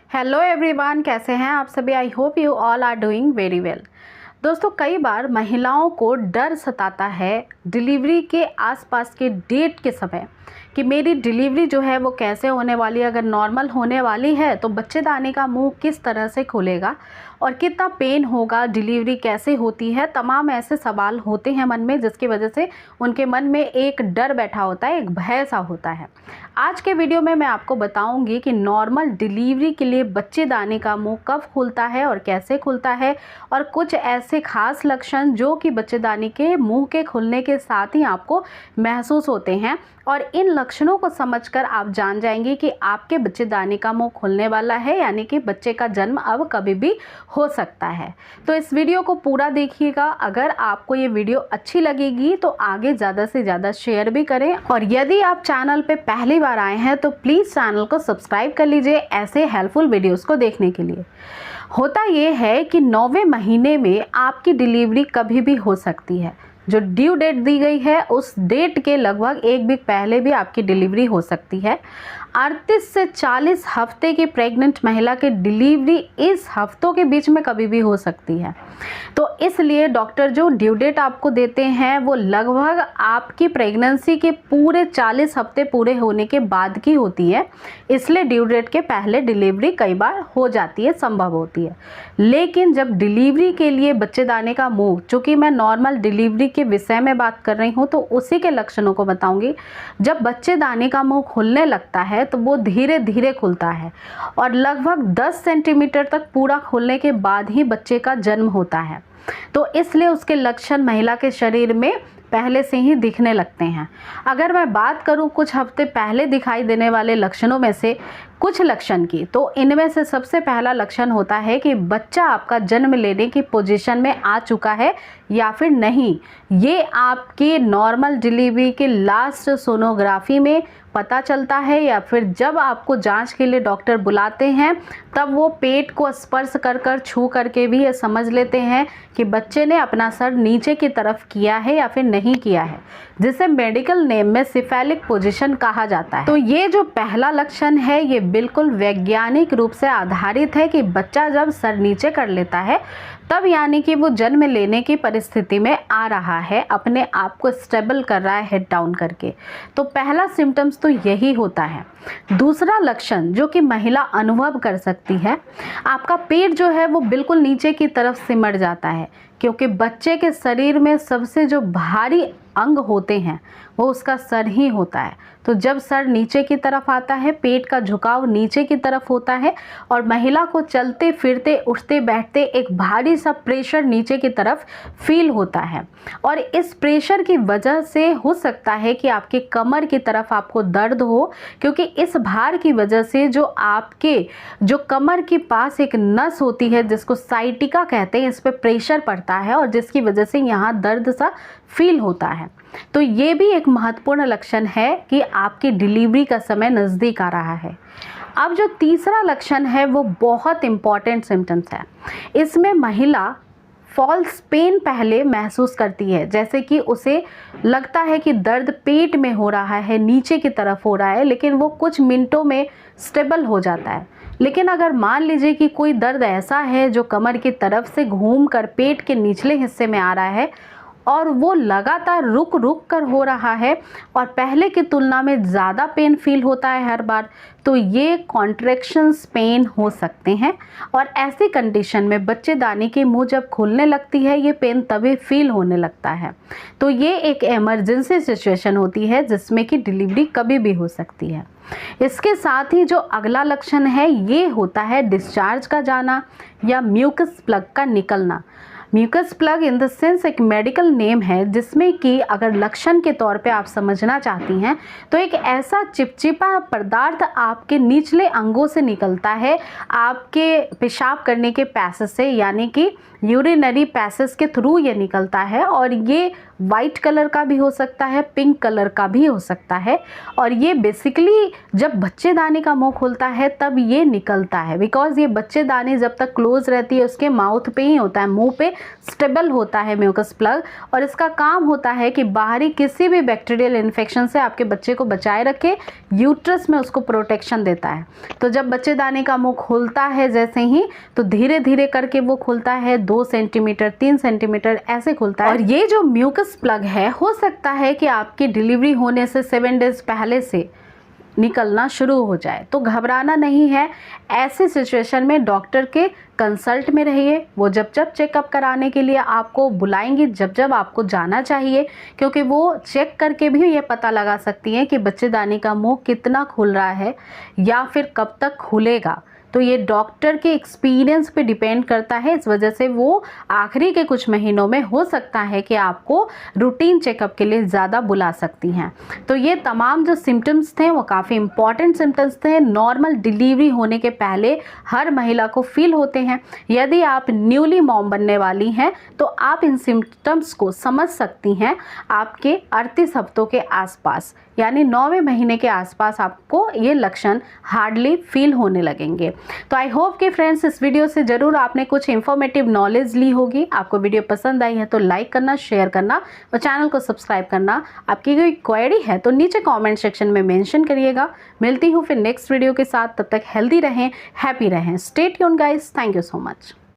Hello everyone, कैसे हैं आप सभी। I hope you all are doing very well. दोस्तों, कई बार महिलाओं को डर सताता है डिलीवरी के आसपास के डेट के समय कि मेरी डिलीवरी जो है वो कैसे होने वाली है। अगर नॉर्मल होने वाली है तो बच्चेदानी का मुंह किस तरह से खुलेगा और कितना पेन होगा, डिलीवरी कैसे होती है। तमाम ऐसे सवाल होते हैं मन में, जिसकी वजह से उनके मन में एक डर बैठा होता है, एक भय सा होता है। आज के वीडियो में मैं आपको बताऊंगी कि नॉर्मल डिलीवरी के लिए बच्चेदानी का मुंह कब खुलता है और कैसे खुलता है, और कुछ ऐसे खास लक्षण जो कि बच्चेदानी के मुंह के खुलने के साथ ही आपको महसूस होते हैं। और इन लक्षणों को समझकर आप जान जाएंगे कि आपके बच्चेदानी का मुंह खुलने वाला है, यानी कि बच्चे का जन्म अब कभी भी हो सकता है। तो इस वीडियो को पूरा देखिएगा। अगर आपको ये वीडियो अच्छी लगेगी तो आगे ज़्यादा से ज़्यादा शेयर भी करें, और यदि आप चैनल पे पहली बार आए हैं तो प्लीज़ चैनल को सब्सक्राइब कर लीजिए ऐसे हेल्पफुल वीडियोज़ को देखने के लिए। होता ये है कि 9वें महीने में आपकी डिलीवरी कभी भी हो सकती है। जो ड्यू डेट दी गई है उस डेट के लगभग एक वीक पहले भी आपकी डिलीवरी हो सकती है। 38 से 40 हफ्ते की प्रेग्नेंट महिला की डिलीवरी इस हफ्तों के बीच में कभी भी हो सकती है। तो इसलिए डॉक्टर जो ड्यू डेट आपको देते हैं वो लगभग आपकी प्रेगनेंसी के पूरे 40 हफ्ते पूरे होने के बाद की होती है। इसलिए ड्यू डेट के पहले डिलीवरी कई बार हो जाती है, संभव होती है। लेकिन जब डिलीवरी के लिए बच्चेदानी का मुंह, चूँकि मैं नॉर्मल डिलीवरी के विषय में बात कर रही हूँ तो उसी के लक्षणों को बताऊंगी। जब बच्चेदानी का मुंह खुलने लगता है तो वो धीरे धीरे खुलता है और लगभग 10 सेंटीमीटर तक पूरा खुलने के बाद ही बच्चे का जन्म होता है। तो इसलिए उसके लक्षण महिला के शरीर में पहले से ही दिखने लगते हैं। अगर मैं बात करूं कुछ हफ्ते पहले दिखाई देने वाले लक्षणों में से कुछ लक्षण की, तो इनमें से सबसे पहला लक्षण होता है कि बच्चा आपका जन्म लेने की पोजीशन में आ चुका है या फिर नहीं। ये आपके नॉर्मल डिलीवरी के लास्ट सोनोग्राफी में पता चलता है, या फिर जब आपको जांच के लिए डॉक्टर बुलाते हैं तब वो पेट को स्पर्श कर छू करके भी ये समझ लेते हैं कि बच्चे ने अपना सर नीचे की तरफ किया है या फिर नहीं किया है, जिसे मेडिकल नेम में सिफेलिक पोजीशन कहा जाता है। तो ये जो पहला लक्षण है ये बिल्कुल वैज्ञानिक रूप से आधारित है कि बच्चा जब सर नीचे कर लेता है तब यानी कि वो जन्म लेने की परिस्थिति में आ रहा है, अपने आप को स्टेबल कर रहा है हेड डाउन करके। तो पहला सिम्टम्स तो यही होता है। दूसरा लक्षण जो कि महिला अनुभव कर सकती है, आपका पेट जो है वो बिल्कुल नीचे की तरफ सिमट जाता है, क्योंकि बच्चे के शरीर में सबसे जो भारी अंग होते हैं वो उसका सर ही होता है। तो जब सर नीचे की तरफ आता है, पेट का झुकाव नीचे की तरफ होता है और महिला को चलते फिरते उठते बैठते एक भारी सा प्रेशर नीचे की तरफ फील होता है। और इस प्रेशर की वजह से हो सकता है कि आपके कमर की तरफ आपको दर्द हो, क्योंकि इस भार की वजह से जो कमर के पास एक नस होती है जिसको साइटिका कहते हैं, इस पर प्रेशर पड़ता है और जिसकी वजह से यहाँ दर्द सा फील होता है। तो ये भी एक महत्वपूर्ण लक्षण है कि आपकी डिलीवरी का समय नज़दीक आ रहा है। अब जो तीसरा लक्षण है वो बहुत इम्पॉर्टेंट सिम्टम्स है। इसमें महिला फॉल्स पेन पहले महसूस करती है, जैसे कि उसे लगता है कि दर्द पेट में हो रहा है, नीचे की तरफ हो रहा है, लेकिन वो कुछ मिनटों में स्टेबल हो जाता है। लेकिन अगर मान लीजिए कि कोई दर्द ऐसा है जो कमर की तरफ से घूमकर पेट के निचले हिस्से में आ रहा है और वो लगातार रुक रुक कर हो रहा है और पहले की तुलना में ज़्यादा पेन फील होता है हर बार, तो ये कॉन्ट्रैक्शंस पेन हो सकते हैं। और ऐसी कंडीशन में बच्चेदानी की मुंह जब खुलने लगती है ये पेन तभी फील होने लगता है। तो ये एक इमरजेंसी सिचुएशन होती है जिसमें कि डिलीवरी कभी भी हो सकती है। इसके साथ ही जो अगला लक्षण है ये होता है डिस्चार्ज का जाना या म्यूकस प्लग का निकलना। Mucus plug in the sense एक मेडिकल नेम है जिसमें कि अगर लक्षण के तौर पे आप समझना चाहती हैं तो एक ऐसा चिपचिपा पदार्थ आपके निचले अंगों से निकलता है, आपके पेशाब करने के पैसेज से, यानी कि यूरिनरी पैसेज के थ्रू ये निकलता है और ये वाइट कलर का भी हो सकता है, पिंक कलर का भी हो सकता है। और ये बेसिकली जब बच्चेदानी का मुंह खुलता है तब ये निकलता है, बिकॉज ये बच्चेदानी जब तक क्लोज रहती है उसके माउथ पे ही होता है, मुंह पे स्टेबल होता है म्यूकस प्लग। और इसका काम होता है कि बाहरी किसी भी बैक्टीरियल इन्फेक्शन से आपके बच्चे को बचाए रखे, यूट्रस में उसको प्रोटेक्शन देता है। तो जब बच्चेदानी का मुंह खुलता है जैसे ही, तो धीरे धीरे करके वो खुलता है, 2 सेंटीमीटर 3 सेंटीमीटर ऐसे खुलता है। और ये जो म्यूकस प्लग है, हो सकता है कि आपकी डिलीवरी होने से 7 डेज पहले से निकलना शुरू हो जाए, तो घबराना नहीं है। ऐसी सिचुएशन में डॉक्टर के कंसल्ट में रहिए। वो जब जब चेकअप कराने के लिए आपको बुलाएंगी, जब जब आपको जाना चाहिए, क्योंकि वो चेक करके भी ये पता लगा सकती हैं कि बच्चेदानी का मुंह कितना खुल रहा है या फिर कब तक खुलेगा। तो ये डॉक्टर के एक्सपीरियंस पे डिपेंड करता है। इस वजह से वो आखिरी के कुछ महीनों में हो सकता है कि आपको रूटीन चेकअप के लिए ज़्यादा बुला सकती हैं। तो ये तमाम जो सिम्टम्स थे वो काफ़ी इंपॉर्टेंट सिम्टम्स थे, नॉर्मल डिलीवरी होने के पहले हर महिला को फील होते हैं। यदि आप न्यूली मॉम बनने वाली हैं तो आप इन सिम्टम्स को समझ सकती हैं आपके 38 हफ्तों के आसपास, यानी 9वें महीने के आसपास आपको ये लक्षण हार्डली फील होने लगेंगे। तो आई होप कि फ्रेंड्स इस वीडियो से ज़रूर आपने कुछ इन्फॉर्मेटिव नॉलेज ली होगी। आपको वीडियो पसंद आई है तो लाइक करना, शेयर करना और चैनल को सब्सक्राइब करना। आपकी कोई क्वेरी है तो नीचे कमेंट सेक्शन में मेंशन करिएगा। मिलती हूँ फिर नेक्स्ट वीडियो के साथ, तब तक हेल्दी रहें, हैप्पी रहें। Stay tuned guys, thank you so much.